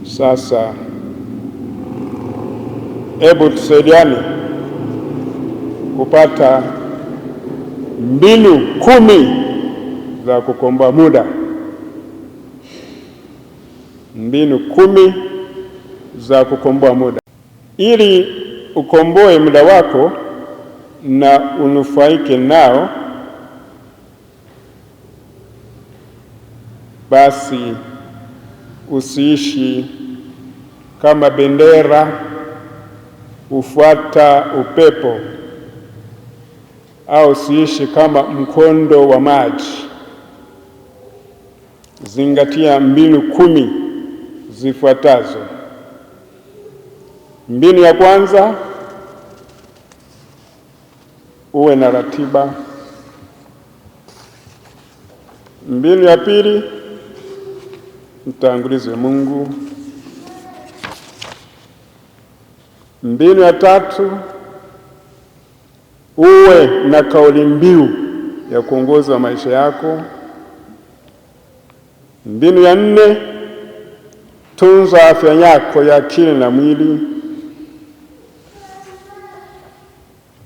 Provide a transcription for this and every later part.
Sasa hebu tusaidiane kupata mbinu 10 za kukomboa muda. Mbinu 10 za kukomboa muda. Ili ukomboe muda wako na unufaike nao, basi usiishi kama bendera ufuata upepo, au usiishi kama mkondo wa maji. Zingatia mbinu 10 zifuatazo. Mbinu ya kwanza, uwe na ratiba. Mbinu ya pili, mtangulize Mungu. Mbinu ya tatu, uwe na kauli mbiu ya kuongoza maisha yako. Mbinu ya 4, tunza afya yako ya akili na mwili.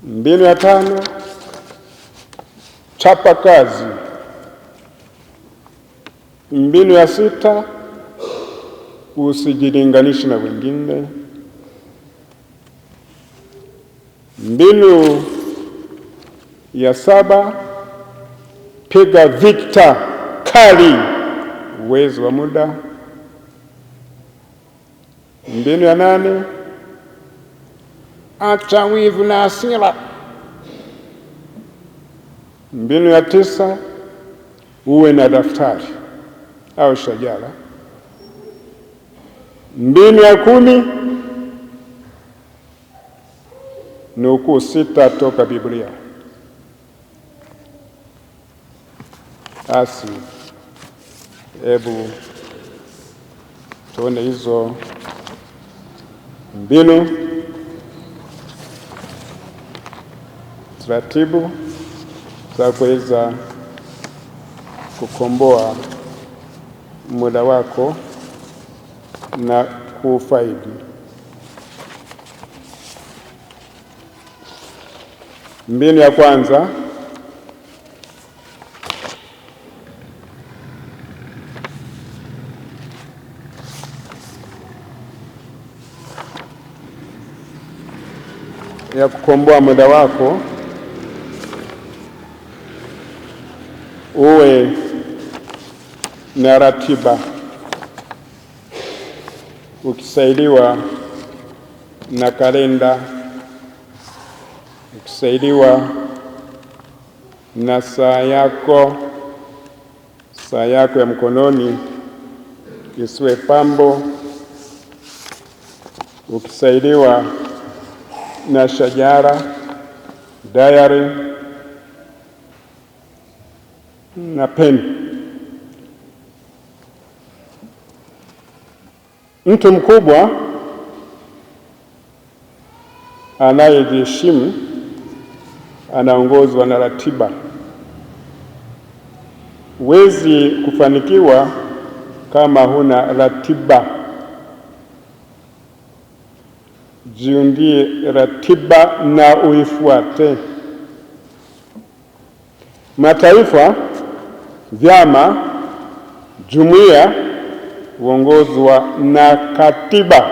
Mbinu ya 5, chapa kazi. Mbinu ya 6, usijilinganishe na wengine. Mbinu ya 7, piga vita kali uwezo wa muda. Mbinu ya 8, acha wivu na hasira. Mbinu ya 9, uwe na daftari au shajara. Mbinu ya 10, nukuu 6 toka Biblia. Basi hebu tuone hizo mbinu, taratibu za kuweza kukomboa muda wako na kufaidi. Mbinu ya kwanza, ya kukomboa muda wako, uwe na ratiba ukisaidiwa na kalenda, ukisaidiwa na saa yako ya mkononi isiwe pambo, ukisaidiwa na shajara, diary na peni. Mtu mkubwa anayejiheshimu anaongozwa na ratiba. Huwezi kufanikiwa kama huna ratiba. Jiundie ratiba na uifuate. Mataifa, vyama, jumuiya huongozwa na katiba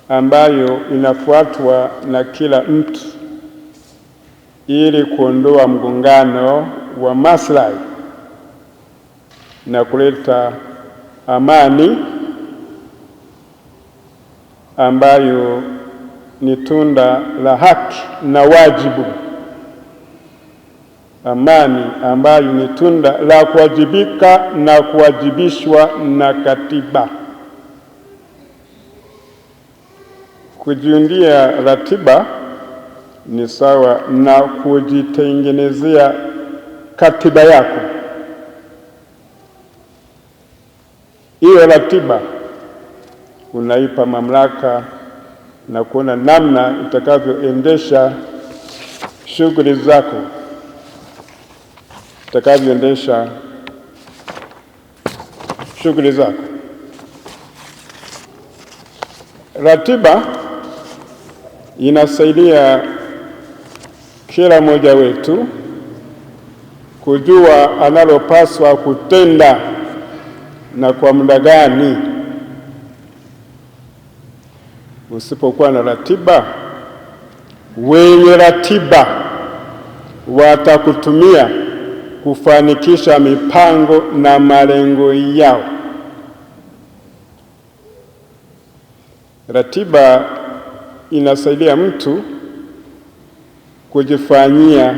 ambayo inafuatwa na kila mtu ili kuondoa mgongano wa maslahi na kuleta amani ambayo ni tunda la haki na wajibu. Amani ambayo ni tunda la kuwajibika na kuwajibishwa na katiba. Kujiundia ratiba ni sawa na kujitengenezea katiba yako. Hiyo ratiba unaipa mamlaka na kuona namna itakavyoendesha shughuli zako, itakavyoendesha shughuli zako. Ratiba inasaidia kila mmoja wetu kujua analopaswa kutenda na kwa muda gani. Usipokuwa na ratiba, wenye ratiba watakutumia kufanikisha mipango na malengo yao. Ratiba inasaidia mtu kujifanyia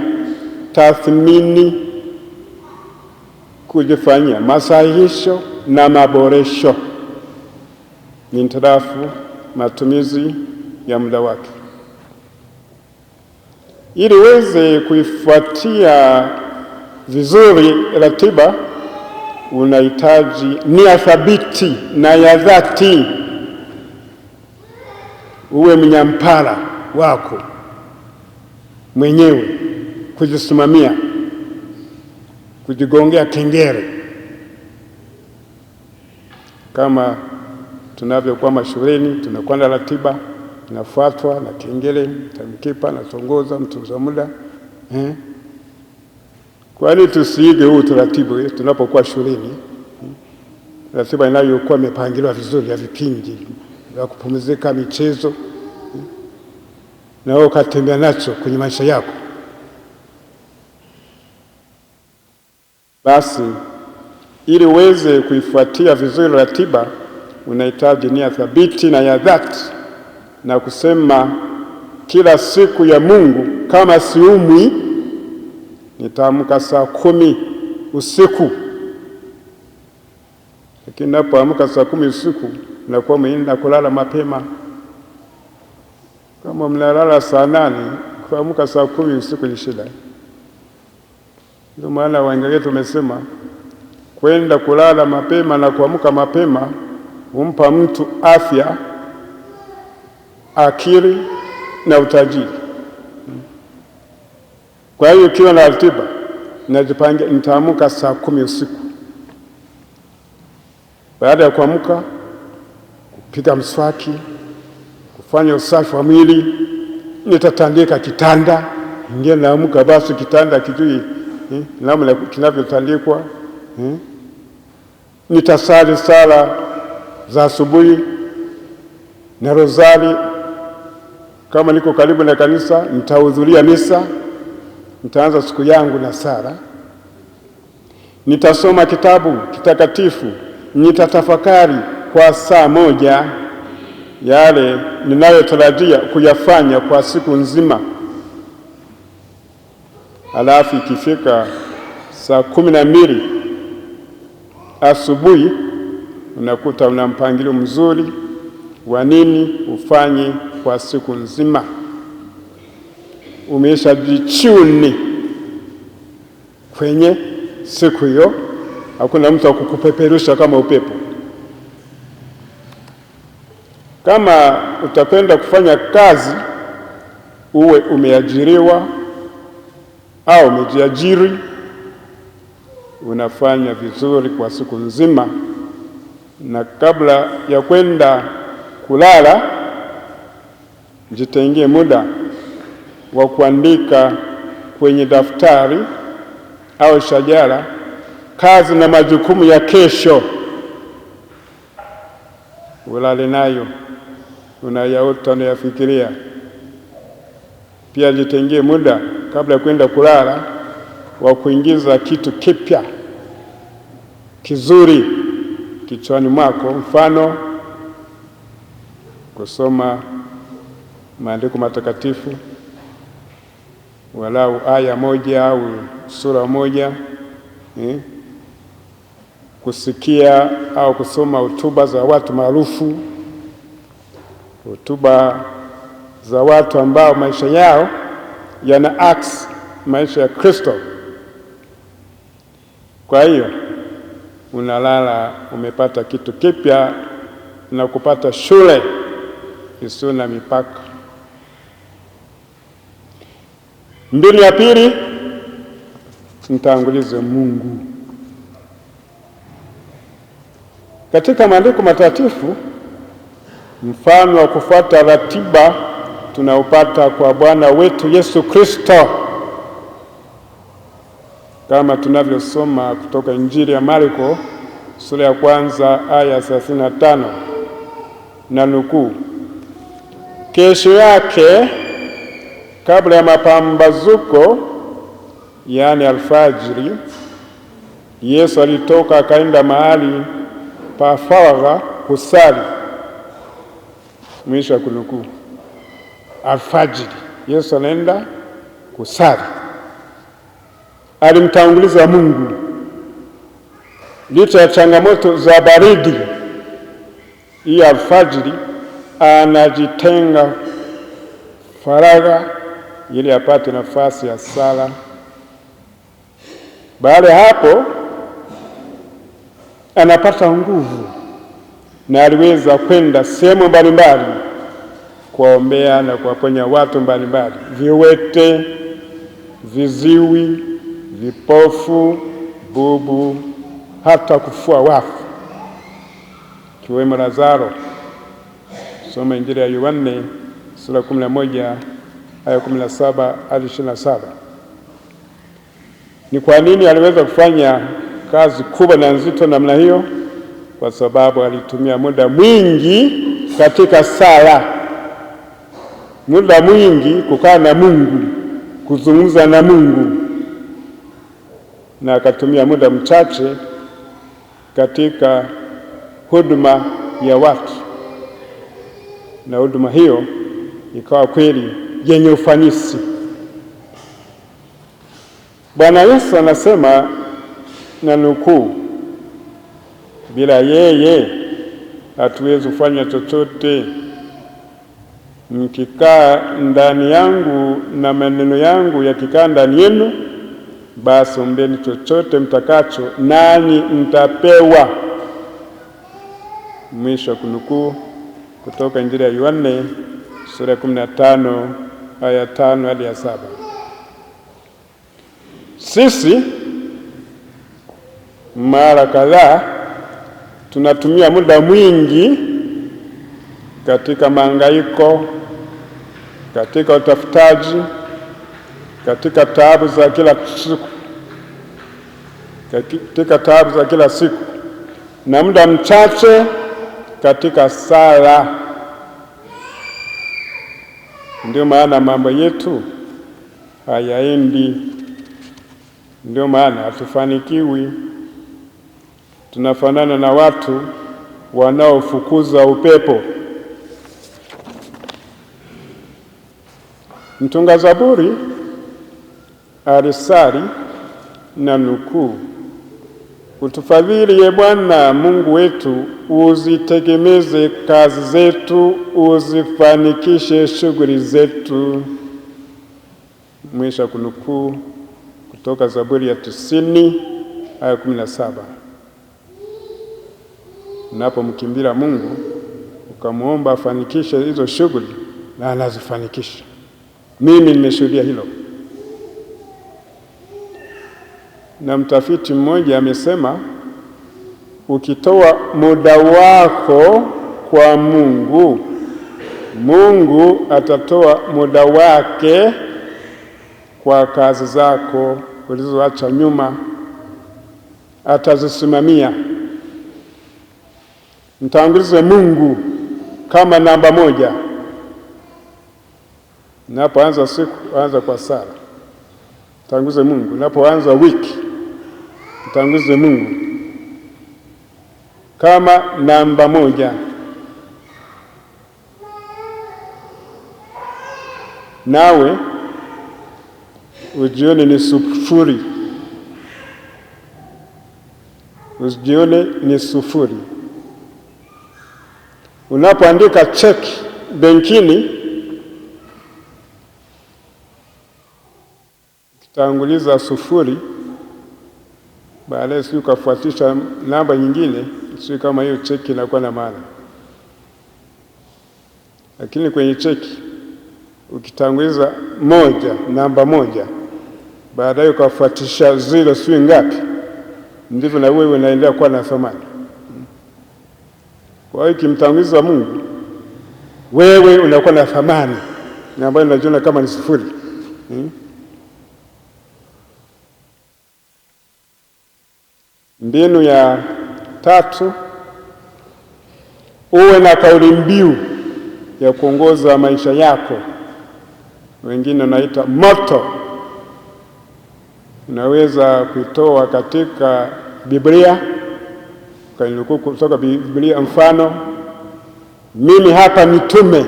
tathmini, kujifanyia masahihisho na maboresho mintarafu matumizi ya muda wake. Ili uweze kuifuatia vizuri ratiba, unahitaji nia thabiti na ya dhati. Uwe mnyampara wako mwenyewe, kujisimamia, kujigongea kengele. Kama tunavyokuwa mashuleni, tunakuwa na ratiba, inafuatwa na kengele, tamkipa na tongoza, mtunza muda. Kwani tusiige huu taratibu tunapokuwa shuleni? Ratiba inayokuwa imepangiliwa vizuri ya vipindi vya kupumzika, michezo, na wewe ukatembea nacho kwenye maisha yako. Basi ili uweze kuifuatia vizuri ratiba, unahitaji nia thabiti na ya dhati, na kusema kila siku ya Mungu, kama siumwi nitaamka saa 10 usiku. Lakini napoamka saa 10 usiku nakuwa mmeenda kulala mapema. Kama mnalala saa 8, kuamka saa 10 usiku ni shida. Ndio maana Waingereza tumesema kwenda kulala mapema na kuamka mapema humpa mtu afya, akili na utajiri. Kwa hiyo ukiwa na ratiba, najipangia nitaamka saa 10 usiku. Baada ya kuamka, kupiga mswaki, kufanya usafi wa mwili, nitatandika kitanda. Ingia naamka basi kitanda kijui namna kinavyotandikwa. Nitasali sala za asubuhi na rozari. Kama niko karibu na kanisa, nitahudhuria misa. Nitaanza siku yangu na sala. Nitasoma kitabu kitakatifu, nitatafakari kwa saa 1 yale ninayotarajia kuyafanya kwa siku nzima. Alafu ikifika saa 12 asubuhi, unakuta una mpangilio mzuri wa nini ufanye kwa siku nzima. Umeshajichuni kwenye siku hiyo, hakuna mtu akukupeperusha kama upepo. Kama utapenda kufanya kazi, uwe umeajiriwa au umejiajiri, unafanya vizuri kwa siku nzima. Na kabla ya kwenda kulala, jitengee muda wa kuandika kwenye daftari au shajara kazi na majukumu ya kesho. Ulale nayo, unayaota, unayafikiria. Pia jitengee muda kabla ya kwenda kulala wa kuingiza kitu kipya kizuri kichwani mwako. Mfano, kusoma maandiko matakatifu, walau aya 1 au sura 1, kusikia au kusoma hotuba za watu maarufu, hotuba za watu ambao maisha yao yana akisi maisha ya Kristo. Kwa hiyo unalala umepata kitu kipya na kupata shule isiyo na mipaka. Mbinu ya pili, mtangulize Mungu. Katika maandiko matakatifu, Mfano wa kufuata ratiba tunaupata kwa Bwana wetu Yesu Kristo, kama tunavyosoma kutoka Injili ya Marko sura ya 1 aya 35, na nukuu: kesho yake kabla ya mapambazuko, yaani alfajiri, Yesu alitoka akaenda mahali pa faragha kusali. Mwisho wa kunukuu. Alfajiri Yesu anaenda kusali, alimtanguliza Mungu. Licha ya changamoto za baridi, hii alfajiri anajitenga faragha ili apate nafasi ya sala. Baada ya hapo anapata nguvu na aliweza kwenda sehemu mbalimbali kuwaombea na kuwaponya watu mbalimbali, viwete, viziwi, vipofu, bubu, hata kufua wafu, kiwemo Lazaro. Soma Injili ya Yohane sura 11 aya 17 hadi 27. Ni kwa nini aliweza kufanya kazi kubwa na nzito namna hiyo? Kwa sababu alitumia muda mwingi katika sala, muda mwingi kukaa na Mungu, kuzungumza na Mungu, na akatumia muda mchache katika huduma ya watu, na huduma hiyo ikawa kweli yenye ufanisi. Bwana Yesu anasema, na nukuu: bila yeye hatuwezi kufanya chochote. Mkikaa ndani yangu na maneno yangu yakikaa ndani yenu, basi ombeni chochote mtakacho, nanyi mtapewa. Mwisho wa kunukuu kutoka Injili ya Yohane sura ya 15 aya 5 hadi 7. Sisi mara kadhaa tunatumia muda mwingi katika mahangaiko, katika utafutaji, katika taabu za kila siku, na muda mchache katika sala. Ndio maana mambo yetu hayaendi, ndio maana hatufanikiwi. Tunafanana na watu wanaofukuza upepo. Mtunga Zaburi alisali, na nukuu: utufadhili ye Bwana Mungu wetu, uzitegemeze kazi zetu, uzifanikishe shughuli zetu. Mwisho kunukuu kutoka Zaburi ya 90 aya 17. Unapomkimbia Mungu ukamwomba afanikishe hizo shughuli, na anazifanikisha. Mimi nimeshuhudia hilo. Na mtafiti mmoja amesema, ukitoa muda wako kwa Mungu, Mungu atatoa muda wake kwa kazi zako ulizoacha nyuma, atazisimamia. Mtangulize Mungu kama namba 1. Unapoanza siku, anza kwa sala, mtangulize Mungu. Unapoanza wiki, mtangulize Mungu kama namba 1. Nawe ujione ni sufuri, ujione ni sufuri. Unapoandika cheki benkini, kitanguliza sufuri, baadaye si ukafuatisha namba nyingine, si kama hiyo cheki inakuwa na maana. Lakini kwenye cheki ukitanguliza 1, namba 1, baadaye ukafuatisha 0 si ngapi, ndivyo na wewe unaendelea kuwa na thamani. Kwa hiyo kimtanguliza Mungu wewe unakuwa na thamani na ambayo unajiona kama ni sifuri. Mbinu ya tatu, uwe na kauli mbiu ya kuongoza maisha yako, wengine wanaita motto. Unaweza kuitoa katika Biblia, ukainukuu kutoka Biblia, mfano, mimi hapa mitume.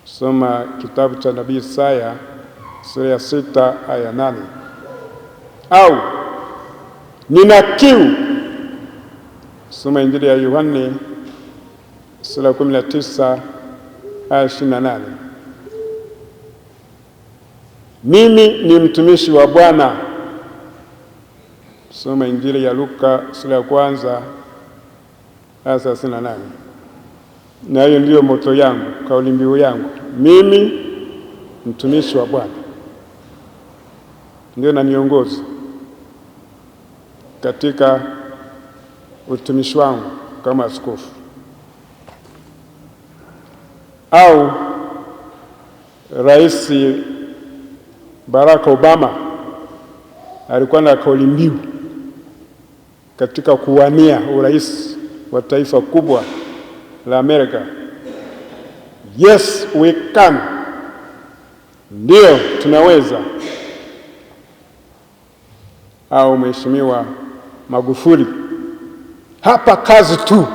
Soma kitabu cha nabii Isaya sura ya 6 aya 8. Au nina kiu, soma Injili ya Yohane sura ya 19 aya 28. Mimi ni mtumishi wa Bwana, soma Injili ya Luka sura ya 1 aya 38. Na hiyo ndiyo moto yangu, kauli mbiu yangu, mimi mtumishi wa Bwana, ndio naniongoza katika utumishi wangu kama askofu. Au Rais Barack Obama alikuwa na kauli mbiu katika kuwania urais wa taifa kubwa la Amerika, yes we can, ndio tunaweza. Au Mheshimiwa Magufuli, hapa kazi tu,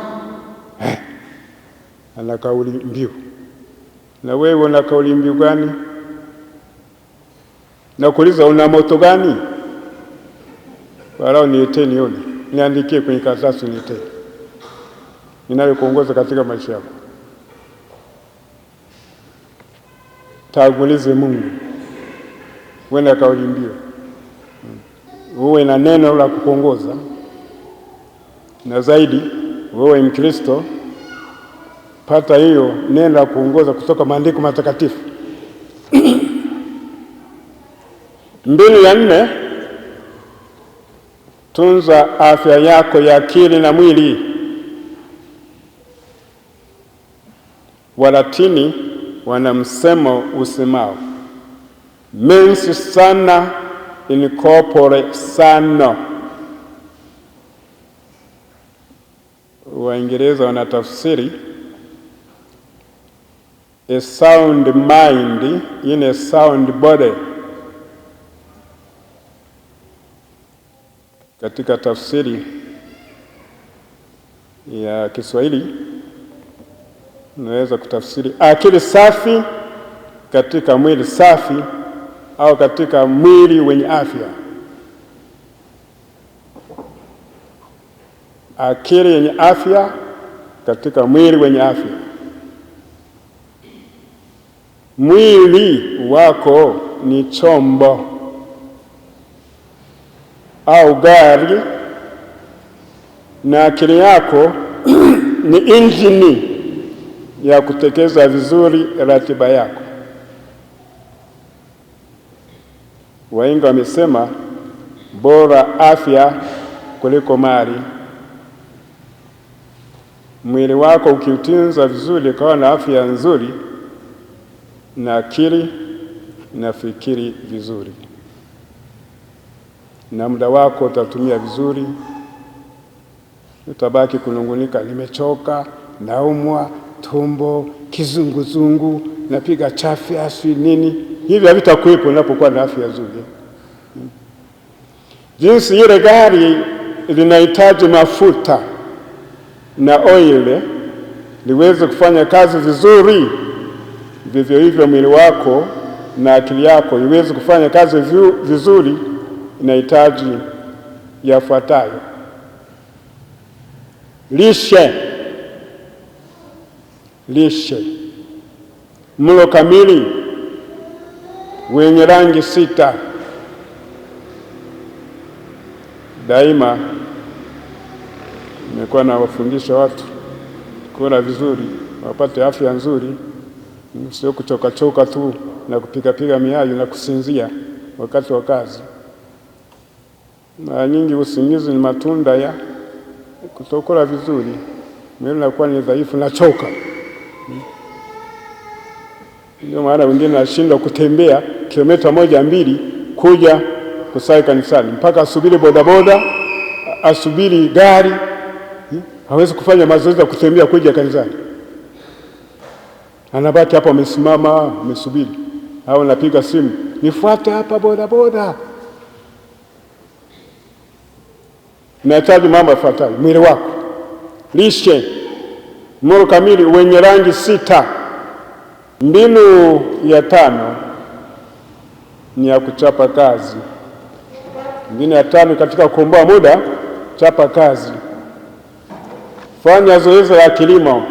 ana kauli mbiu. Na wewe una kauli mbiu gani? Nakuuliza, una moto gani? Walau niletee nione, niandikie kwenye karatasi niletee, ninayokuongoza katika maisha yako. Tangulize Mungu, uwe na kauli mbiu, uwe na neno la kukuongoza, na zaidi wewe Mkristo, pata hiyo neno la kuongoza kutoka maandiko matakatifu. Mbinu ya 4, tunza afya yako ya akili na mwili. Walatini wana msemo usemao mens sana in corpore sano. Waingereza wanatafsiri a sound mind in a sound body. Katika tafsiri ya Kiswahili unaweza kutafsiri akili safi katika mwili safi, au katika mwili wenye afya. Akili yenye afya katika mwili wenye afya. Mwili wako ni chombo au gari, na akili yako ni injini ya kutekeleza vizuri ratiba yako. Wahenga wamesema bora afya kuliko mali. Mwili wako ukiutunza vizuri, ukawa na afya nzuri, na akili na fikiri vizuri, na muda wako utatumia vizuri. Utabaki kunungunika, nimechoka, naumwa, tumbo, kizunguzungu, napiga chafya, si nini. Hivi havitakuwepo unapokuwa na afya nzuri. Jinsi ile gari linahitaji mafuta na oil liweze kufanya kazi vizuri, vivyo hivyo mwili wako na akili yako iweze kufanya kazi vizuri, inahitaji yafuatayo: lishe, mlo kamili wenye rangi 6. Daima nimekuwa nawafundisha watu kula vizuri, wapate afya nzuri, sio kuchoka tu na kupiga miayo na kusinzia wakati wa kazi. Mara nyingi usingizi ni matunda ya kutokula vizuri. mwili unakuwa ni dhaifu, nachoka. Ndio maana wengine wanashindwa kutembea kilomita 1-2 kuja kusali kanisani, mpaka asubiri bodaboda, asubiri gari, hawezi kufanya mazoezi ya kutembea kuja kanisani. Anabaki hapo amesimama, amesubiri, au anapiga simu, nifuate hapa bodaboda. Nahitaji mambo yafuatayo: mwili wako, lishe, mlo kamili wenye rangi 6. Mbinu ya 5 ni ya kuchapa kazi. Mbinu ya 5 katika kukomboa muda: chapa kazi. Fanya zoezi la kilimo,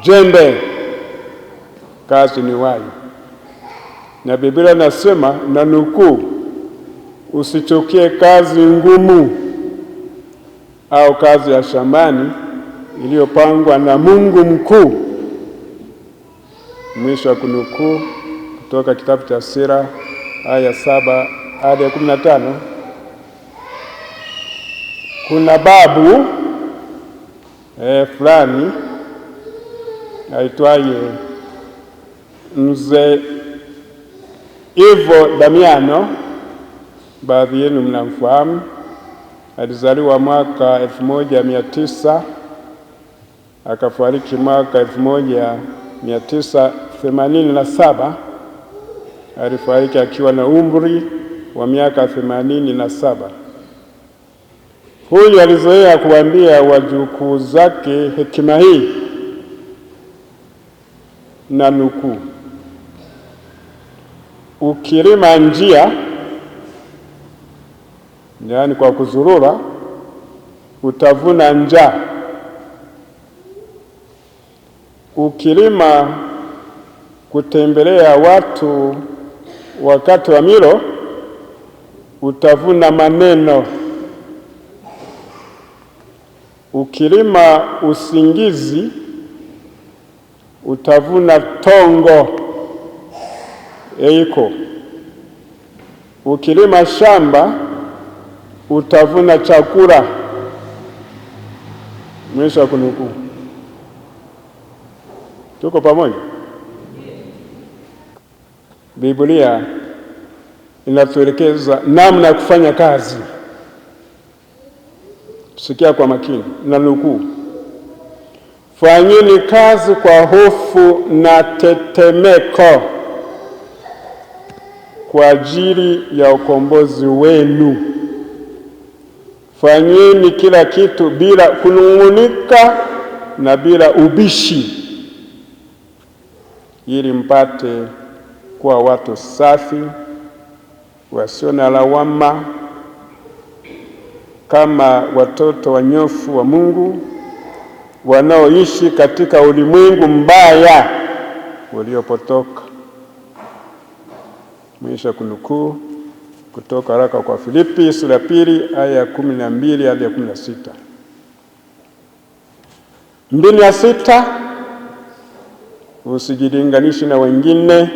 jembe, kazi ni wai. Na Biblia inasema, na nukuu, usichukie kazi ngumu au kazi ya shambani iliyopangwa na Mungu mkuu. Mwisho wa kunukuu kutoka kitabu cha Sira aya 7 hadi 15. Kuna babu fulani aitwaye Mzee Ivo Damiano, baadhi yenu mnamfahamu. Alizaliwa mwaka 1900 akafariki mwaka 1987. Alifariki akiwa na umri wa miaka 87. Huyu alizoea kuambia wajukuu zake hekima hii, na nukuu, ukilima njia, yaani kwa kuzurura, utavuna njaa. Ukilima kutembelea watu wakati wa milo, utavuna maneno. Ukilima usingizi, utavuna tongo. Eiko. Ukilima shamba, utavuna chakula. Mwisho wa kunukuu. Tuko pamoja? Biblia inatuelekeza namna ya kufanya kazi. Sikia kwa makini, na nukuu, fanyeni kazi kwa hofu na tetemeko kwa ajili ya ukombozi wenu. Fanyeni kila kitu bila kunung'unika na bila ubishi, ili mpate kuwa watu safi, wasio na lawama, kama watoto wanyofu wa Mungu wanaoishi katika ulimwengu mbaya uliopotoka. Mwisho kunukuu kutoka waraka kwa Filipi sura 2 aya 12 hadi 16. Mbinu ya 6, usijilinganishe na wengine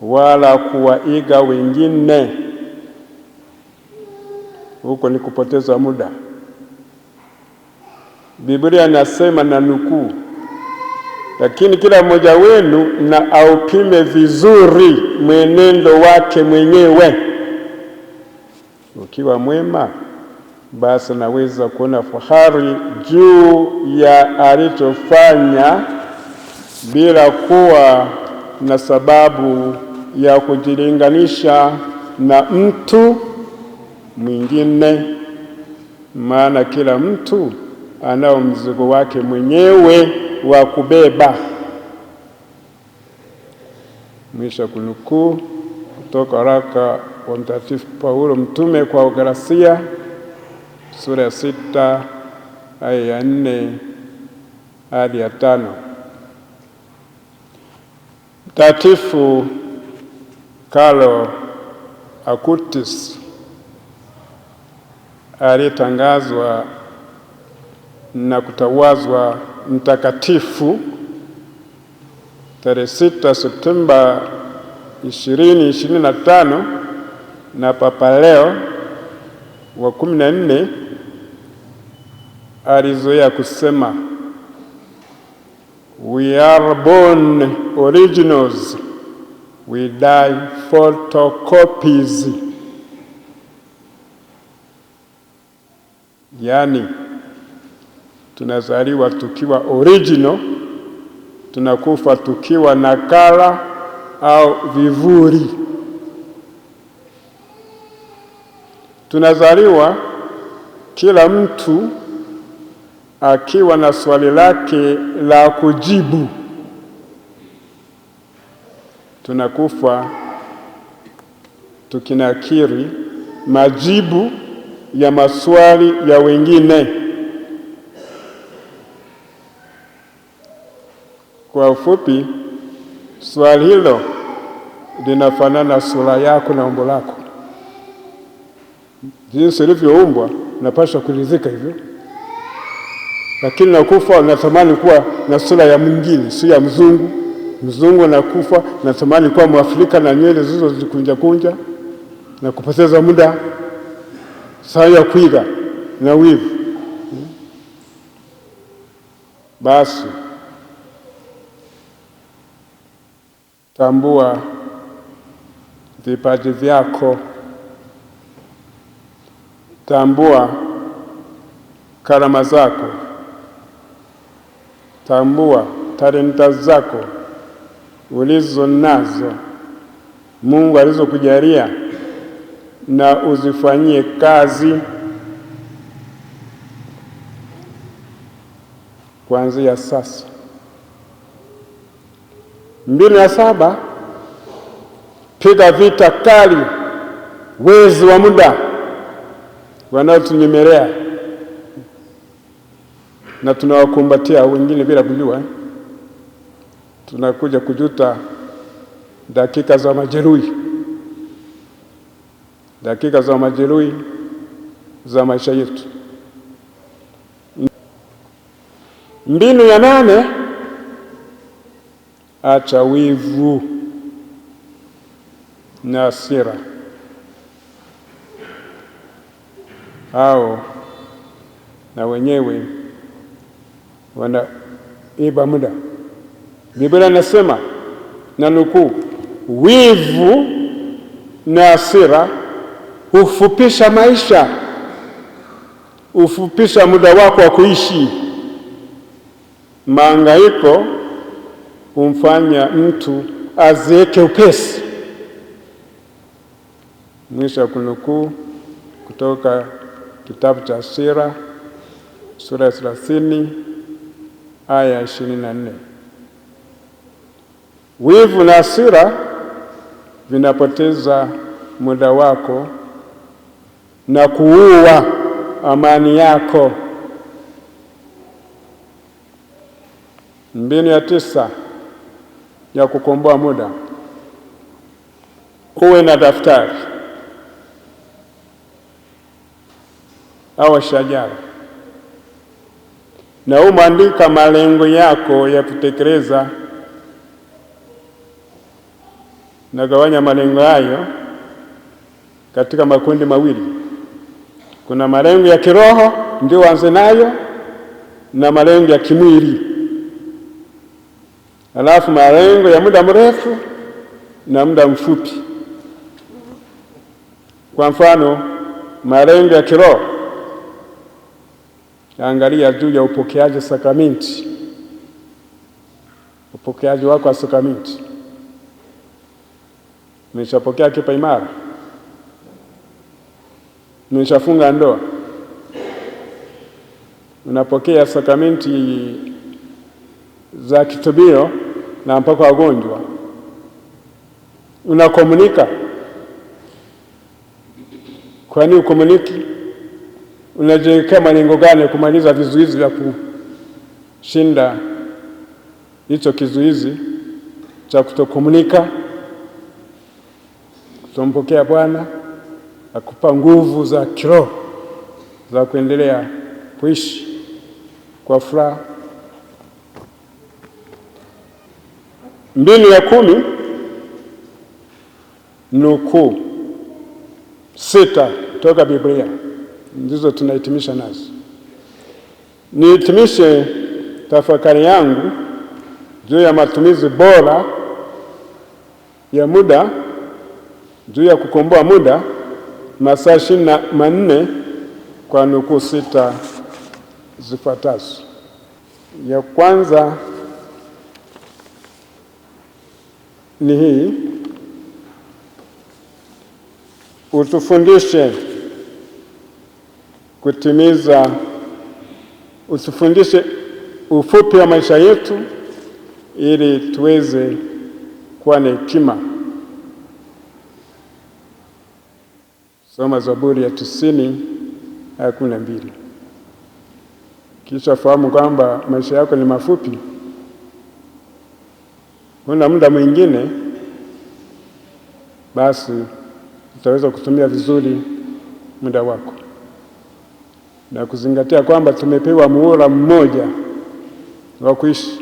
wala kuwaiga wengine. Huko ni kupoteza muda. Biblia inasema, na nukuu, lakini kila mmoja wenu na aupime vizuri mwenendo wake mwenyewe. Ukiwa mwema, basi naweza kuona fahari juu ya alichofanya bila kuwa na sababu ya kujilinganisha na mtu mwingine, maana kila mtu anao mzigo wake mwenyewe wa kubeba. Mwisho kunukuu kutoka waraka wa Mtakatifu Paulo mtume kwa Wagalatia sura ya 6 aya ya 4 hadi ya 5. Mtakatifu Carlo Acutis aliyetangazwa na kutawazwa mtakatifu tarehe 6 Septemba 2025 na Papa Leo wa 14, alizoea kusema, we are born originals, we die photocopies. Yaani tunazaliwa tukiwa original, tunakufa tukiwa nakala au vivuli. Tunazaliwa kila mtu akiwa na swali lake la kujibu. Tunakufa tukinakiri majibu ya maswali ya wengine. Kwa ufupi, swali hilo linafanana sura yako na umbo lako. Jinsi ulivyoumbwa unapaswa kuridhika hivyo, lakini nakufa unatamani kuwa na sura ya mwingine, si ya mzungu. Mzungu anakufa unatamani kuwa Mwafrika na nywele zilizokunja kunja na kupoteza muda saa ya kuiga na wivu. Basi tambua vipaji vyako, tambua karama zako, tambua talenta zako ulizo nazo Mungu alizokujalia, na uzifanyie kazi kuanzia sasa. 2:7, piga vita kali wezi wa muda wanaotunyemelea na tunawakumbatia wengine bila kujua. Tunakuja kujuta dakika za majeruhi, dakika za majeruhi za maisha yetu. Mbinu ya 8, acha wivu na hasira. Hao na wenyewe wanaiba muda. Biblia inasema, na nukuu, wivu na hasira hufupisha maisha, hufupisha muda wako wa kuishi. Mahangaiko humfanya mtu azeeke upesi. Mwisho wa kunukuu kutoka kitabu cha Sira sura ya 30 aya 24. Wivu na hasira vinapoteza muda wako na kuua amani yako. Mbinu ya 9 ya kukomboa muda, uwe na daftari au shajara na umeandika malengo yako ya kutekeleza. Nagawanya malengo hayo katika makundi mawili. Kuna malengo ya kiroho ndio uanze nayo, na malengo ya kimwili. Alafu malengo ya muda mrefu na muda mfupi. Kwa mfano, malengo ya kiroho, angalia juu ya upokeaji sakramenti, upokeaji wako wa sakramenti. Nimeshapokea kipa imara, nimeshafunga ndoa. Unapokea sakramenti za kitubio na mpaka wagonjwa. Unakomunika. Kwa nini ukomuniki? Unajiwekea malengo gani kumaliza vizuizi vya kushinda hicho kizuizi cha kutokomunika? Tumpokea Bwana akupa nguvu za kiroho za kuendelea kuishi kwa furaha. Mbinu ya 10, nukuu 6 toka Biblia, ndizo tunahitimisha nazo. Nihitimishe tafakari yangu juu ya matumizi bora ya muda, juu ya kukomboa muda, masaa 24 kwa nukuu 6 zifuatazo. Ya kwanza ni hii: utufundishe ufupi wa maisha yetu ili tuweze kuwa na hekima. Soma Zaburi ya 90:12. Kisha fahamu kwamba maisha yako ni mafupi, huna muda mwingine, basi utaweza kutumia vizuri muda wako na kuzingatia kwamba tumepewa muhula mmoja wa kuishi.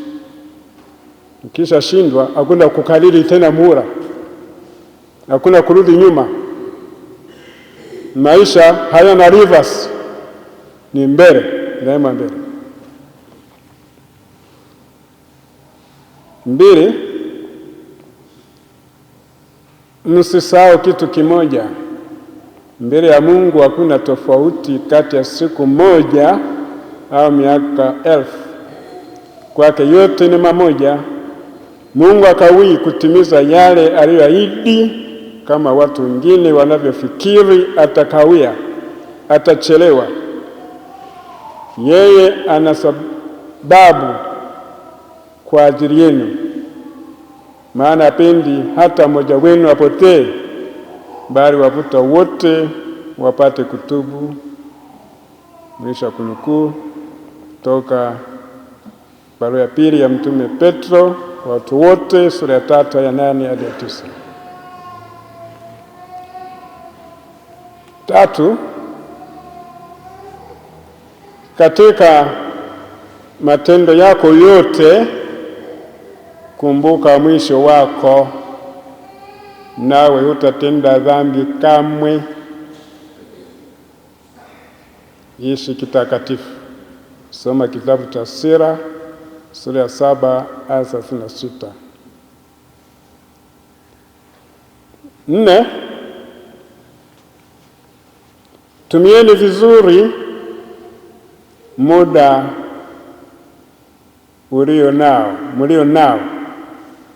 Ukisha shindwa, hakuna kukariri tena muhula, hakuna kurudi nyuma. Maisha hayana reverse, ni mbele, daima mbele. 2, msisahau kitu kimoja: mbele ya Mungu hakuna tofauti kati ya siku moja au miaka 1000. Kwake yote ni mamoja. Mungu akawii kutimiza yale aliyoahidi kama watu wengine wanavyofikiri atakawia, atachelewa. Yeye ana sababu kwa ajili yenu, maana hapendi hata mmoja wenu apotee, bali wavuta wote wapate kutubu. Mwisho kunukuu kutoka barua ya pili ya Mtume Petro kwa watu wote, sura ya 3 aya 8 hadi 9. 3, katika matendo yako yote kumbuka mwisho wako, nawe hutatenda dhambi kamwe. Ishi kitakatifu. Soma kitabu cha Sira sura ya 7 aya 36. 4, tumieni vizuri muda mlio nao,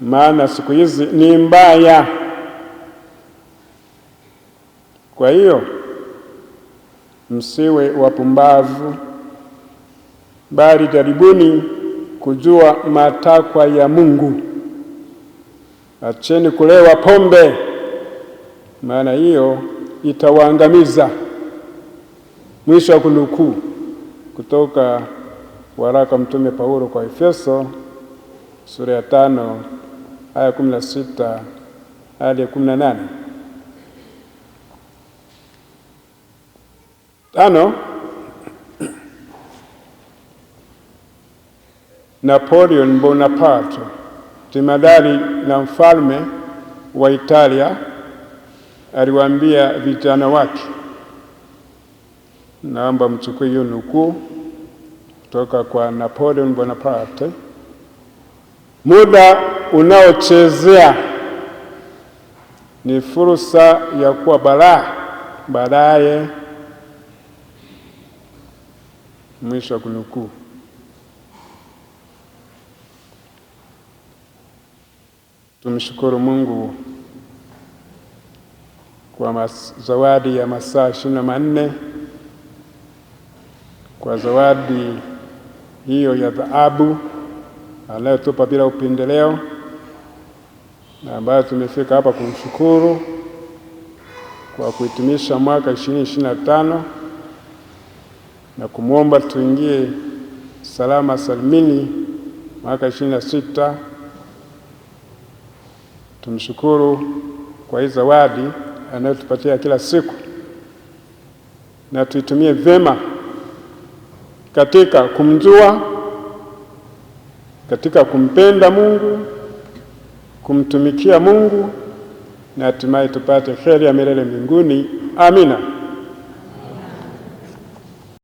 maana siku hizi ni mbaya. Kwa hiyo msiwe wapumbavu, bali jaribuni kujua matakwa ya Mungu. Acheni kulewa pombe, maana hiyo itawaangamiza. Mwisho wa kunukuu kutoka waraka Mtume Paulo kwa Efeso sura ya 5 aya 16 hadi 18. 5, Napoleon Bonaparte, jemadari na mfalme wa Italia, aliwaambia vijana wake, naomba mchukue hiyo nukuu kutoka kwa Napoleon Bonaparte: muda unaochezea ni fursa ya kuwa balaa baadaye. Mwisho wa kunukuu. Tumshukuru Mungu kwa zawadi ya masaa 24, kwa zawadi hiyo ya dhahabu anayotupa bila upendeleo, na ambayo tumefika hapa kumshukuru kwa kuhitimisha mwaka 2025 na kumwomba tuingie salama salimini mwaka 26. Tumshukuru kwa hii zawadi anayotupatia kila siku, na tuitumie vyema katika kumjua, katika kumpenda Mungu, kumtumikia Mungu, na hatimaye tupate heri ya milele mbinguni. Amina.